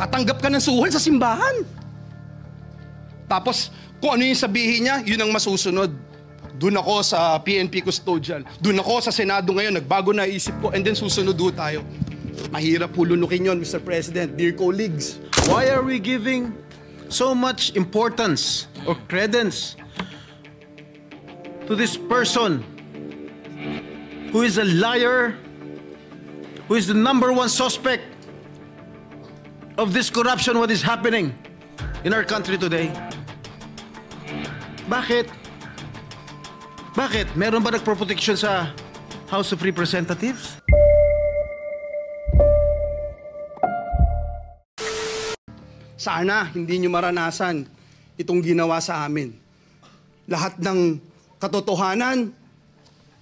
Tatanggap ka ng suhol sa simbahan. Tapos, kung ano yung sabihin niya, yun ang masusunod. Doon ako sa PNP custodial. Doon ako sa Senado ngayon, nagbago na isip ko, and then susunod doon tayo. Mahirap hulunukin yun, Mr. President. Dear colleagues. Why are we giving so much importance or credence to this person who is a liar, who is the #1 suspect of this corruption, what is happening in our country today? Bakit? Bakit? Meron ba nagproprotection sa House of Representatives? Sana hindi nyo maranasan itong ginawa sa amin. Lahat ng katotohanan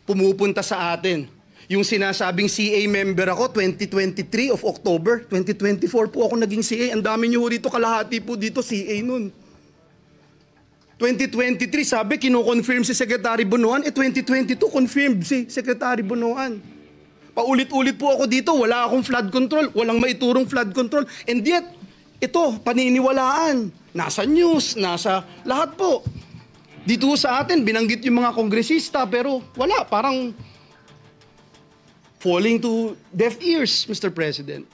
pumupunta sa atin. Yung sinasabing CA member ako, 2023 of October, 2024 po ako naging CA. Ang dami nyo rito, kalahati po dito CA nun. 2023, sabi, kino-confirm si Secretary Bonoan. 2022, confirmed si Secretary Bonoan. Paulit-ulit po ako dito, wala akong flood control, walang maiturong flood control. And yet, ito, paniniwalaan. Nasa news, nasa lahat po. Dito sa atin, binanggit yung mga kongresista, pero wala, parang falling to deaf ears, Mr. President.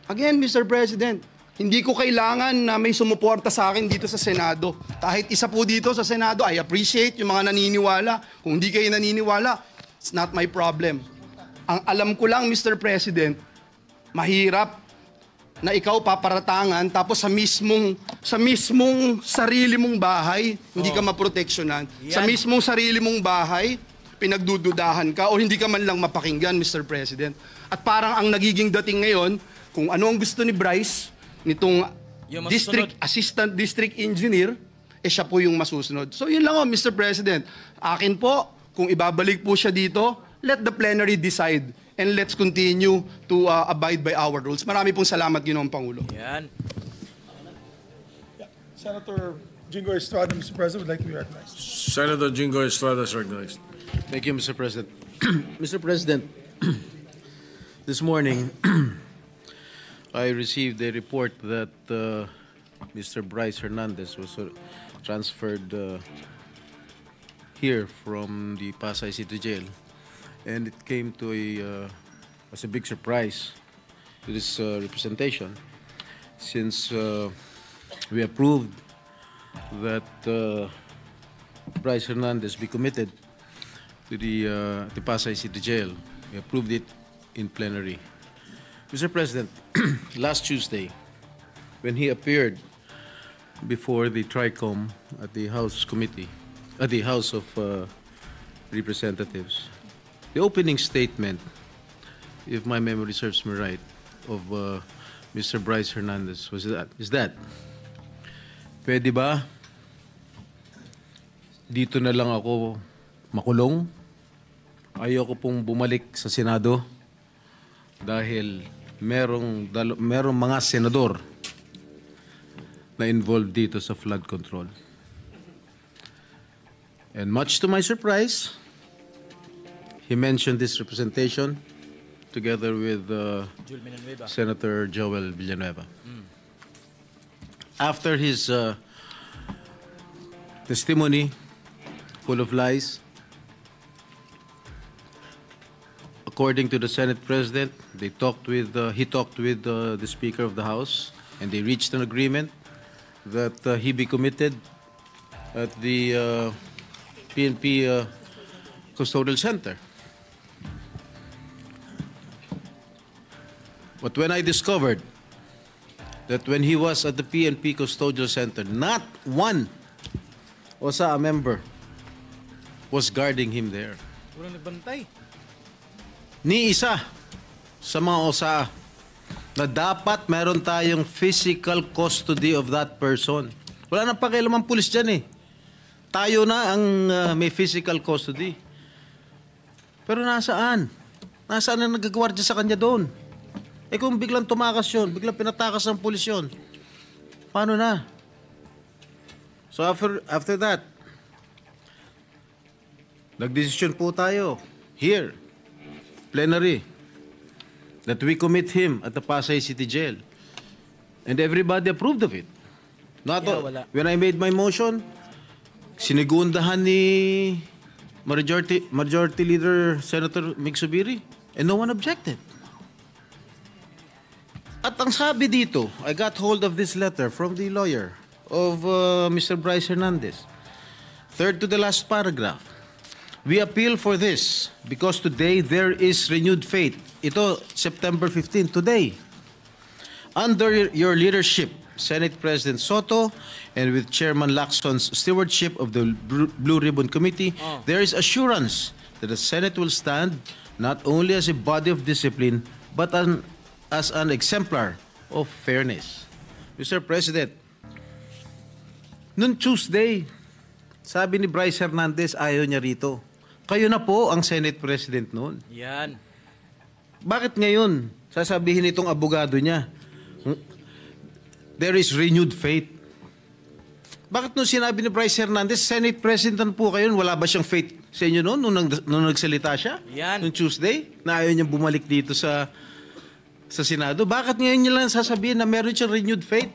Again, Mr. President, hindi ko kailangan na may sumuporta sa akin dito sa Senado. Kahit isa po dito sa Senado, I appreciate yung mga naniniwala. Kung hindi kayo naniniwala, it's not my problem. Ang alam ko lang, Mr. President, mahirap na ikaw paparatangan tapos sa mismong sarili mong bahay, hindi ka maproteksyonan. Sa mismong sarili mong bahay, pinagdududahan ka o hindi ka man lang mapakinggan, Mr. President. At parang ang nagiging dating ngayon, kung ano ang gusto ni Bryce, nitong assistant district engineer, siya po yung masusunod. So yun lang Mr. President. Akin po, kung ibabalik po siya dito, let the plenary decide. And let's continue to abide by our rules. Marami pong salamat, Ginoong Pangulo. Yan. Senator Jingo Estrada, Mr. President, would like to be recognized. Senator Jingo Estrada is recognized. Thank you, Mr. President. Mr. President, this morning, I received a report that Mr. Bryce Hernandez was transferred here from the Pasay City Jail. And it came to as a big surprise to this representation, since we approved that Bryce Hernandez be committed to the Pasay City Jail. We approved it in plenary. Mr. President, last Tuesday, when he appeared before the TRICOM at the House Committee, at the House of Representatives, the opening statement, if my memory serves me right, of Mr. Bryce Hernandez is that, pwede ba dito na lang ako makulong? Ayoko pong bumalik sa Senado dahil merong mga senador na involved dito sa flood control. And much to my surprise, he mentioned this representation together with Senator Joel Villanueva. After his testimony, full of lies, according to the Senate President, he talked with the Speaker of the House, and they reached an agreement that he be committed at the PNP Custodial Center. But when I discovered that when he was at the PNP Custodial Center, not one OSA member was guarding him there. Walang nagbantay. Ni isa sa mga OSA na dapat meron tayong physical custody of that person. Wala nang pakialam ang pulis dyan eh. Tayo na ang may physical custody. Pero nasaan? Nasaan ang nagagwardya sa kanya doon? Eh kung biglang tumakas yun, biglang pinatakas ng pulis yun, paano na? So after that, nagdesisyon po tayo here, plenary, that we commit him at the Pasay City Jail. And everybody approved of it. Not Yeah, all. wala. When I made my motion, sinigundahan ni Majority Leader Senator Mig Zubiri, and no one objected. At ang sabi dito, I got hold of this letter from the lawyer of Mr. Bryce Hernandez. Third to the last paragraph. We appeal for this because today there is renewed faith. Ito, September 15, today. Under your leadership, Senate President Soto, and with Chairman Lacson's stewardship of the Blue Ribbon Committee, there is assurance that the Senate will stand not only as a body of discipline, but as an exemplar of fairness. Mr. President, noong Tuesday, sabi ni Bryce Hernandez, ayaw niya rito. Kayo na po ang Senate President noon. Yan. Bakit ngayon sasabihin itong abogado niya, there is renewed faith? Bakit nung sinabi ni Bryce Hernandez, Senate President po kayo, wala ba siyang faith sa inyo noon nung nagsalita siya? Yan. Nung Tuesday, na ayaw niya bumalik dito sa Senado. Bakit ngayon niya lang sasabihin na meron siyang renewed faith?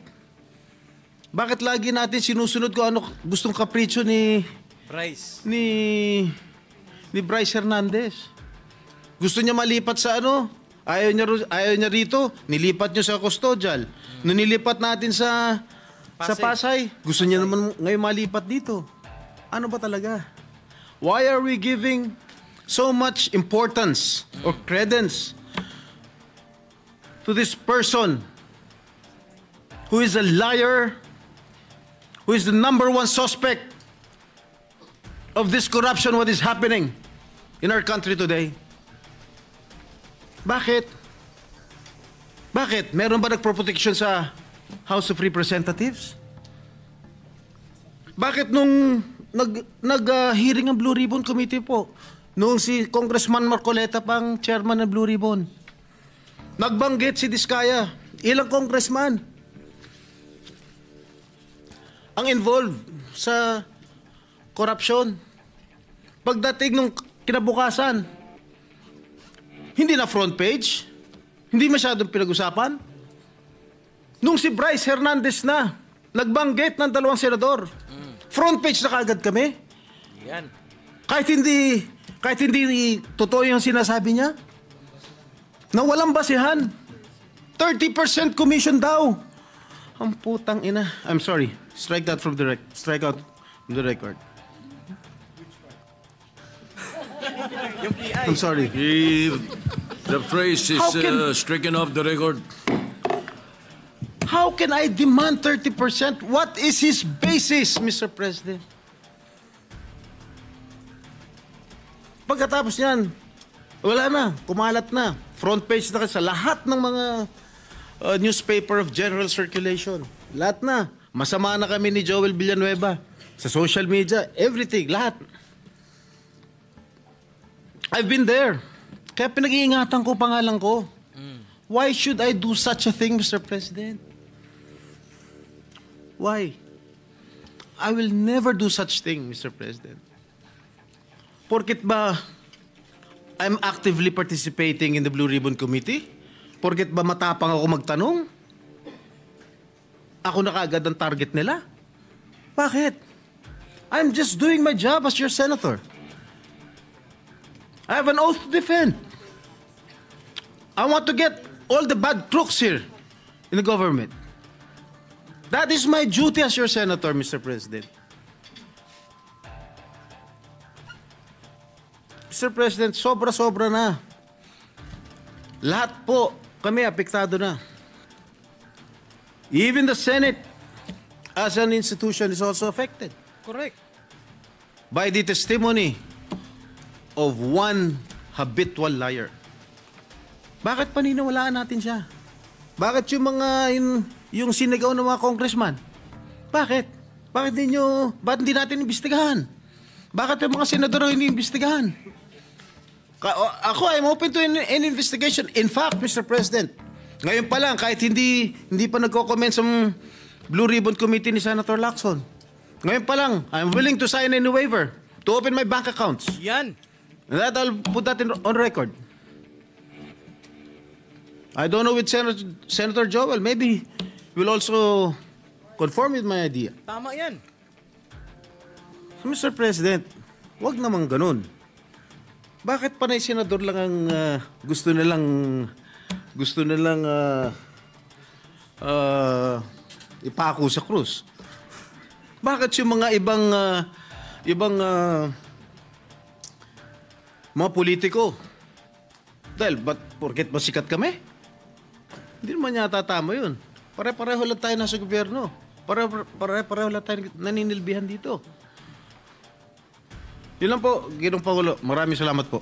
Bakit lagi natin sinusunod ko ano gustong kapritsyo ni Bryce. ni Bryce Hernandez? Gusto niya malipat sa ano? Ayaw niya rito. Nilipat niyo sa custodial. Nung nilipat natin sa Pasay, gusto niya naman ngayon malipat dito. Ano ba talaga? Why are we giving so much importance or credence to this person who is a liar, who is the number one suspect of this corruption, what is happening in our country today? Bakit? Bakit? Meron ba nagproprotection sa House of Representatives? Bakit nung nag-hearing ang Blue Ribbon Committee po, nung si Congressman Marcoleta pang chairman ng Blue Ribbon, nagbanggit si Diskaya, ilang congressman ang involved sa corruption. Pagdating nung kinabukasan, hindi na front page, hindi masyadong pinag-usapan. Nung si Bryce Hernandez na, nagbanggit ng 2 senador, front page na kaagad kami. Yan. Kahit hindi totoo yung sinasabi niya, na walang basihan. 30% commission daw. Ang putang ina. I'm sorry. Strike out from the record. Yung PI. I'm sorry. The phrase is How can- stricken off the record. How can I demand 30%? What is his basis, Mr. President? Pagkatapos niyan, wala na, kumalat na. Front page na sa lahat ng mga newspaper of general circulation. Lahat na. Masama na kami ni Joel Villanueva. Sa social media, everything, lahat. I've been there. Kaya pinag-iingatan ko pangalan ko. Why should I do such a thing, Mr. President? Why? I will never do such thing, Mr. President. Porket ba I'm actively participating in the Blue Ribbon Committee? Porket ba matapang ako magtanong? Ako na kaagad ang target nila? Bakit? I'm just doing my job as your senator. I have an oath to defend. I want to get all the bad crooks here in the government. That is my duty as your senator, Mr. President. Mr. President, sobra-sobra na. Lahat po kami apektado na. Even the Senate as an institution is also affected. Correct. By the testimony of one habitual liar. Bakit paniniwalaan natin siya? Bakit yung mga yung sinigaw ng mga congressman? Bakit? Bakit hindi natin imbestigahan? Bakit yung mga senador ang iniimbestigahan? Ako, I'm open to an investigation. In fact, Mr. President, ngayon pa lang, kahit hindi pa nagko-comment sa Blue Ribbon Committee ni Senator Lacson, ngayon pa lang, I'm willing to sign any waiver to open my bank accounts. Yan. And that I'll put that on record. I don't know with Senator Joel. Maybe will also conform with my idea. Tama yan. So, Mr. President, wag namang ganun. Bakit panay senador lang ang gusto nilang ipako sa krus? Bakit yung mga ibang mga politiko? Dahil, porket masikat kami? Hindi naman yata tama yun. Pare-pareho lang tayo nasa gobyerno. Pare-pareho lang tayo naninilbihan dito. Yun lang po, Ginoong Pangulo. Maraming salamat po.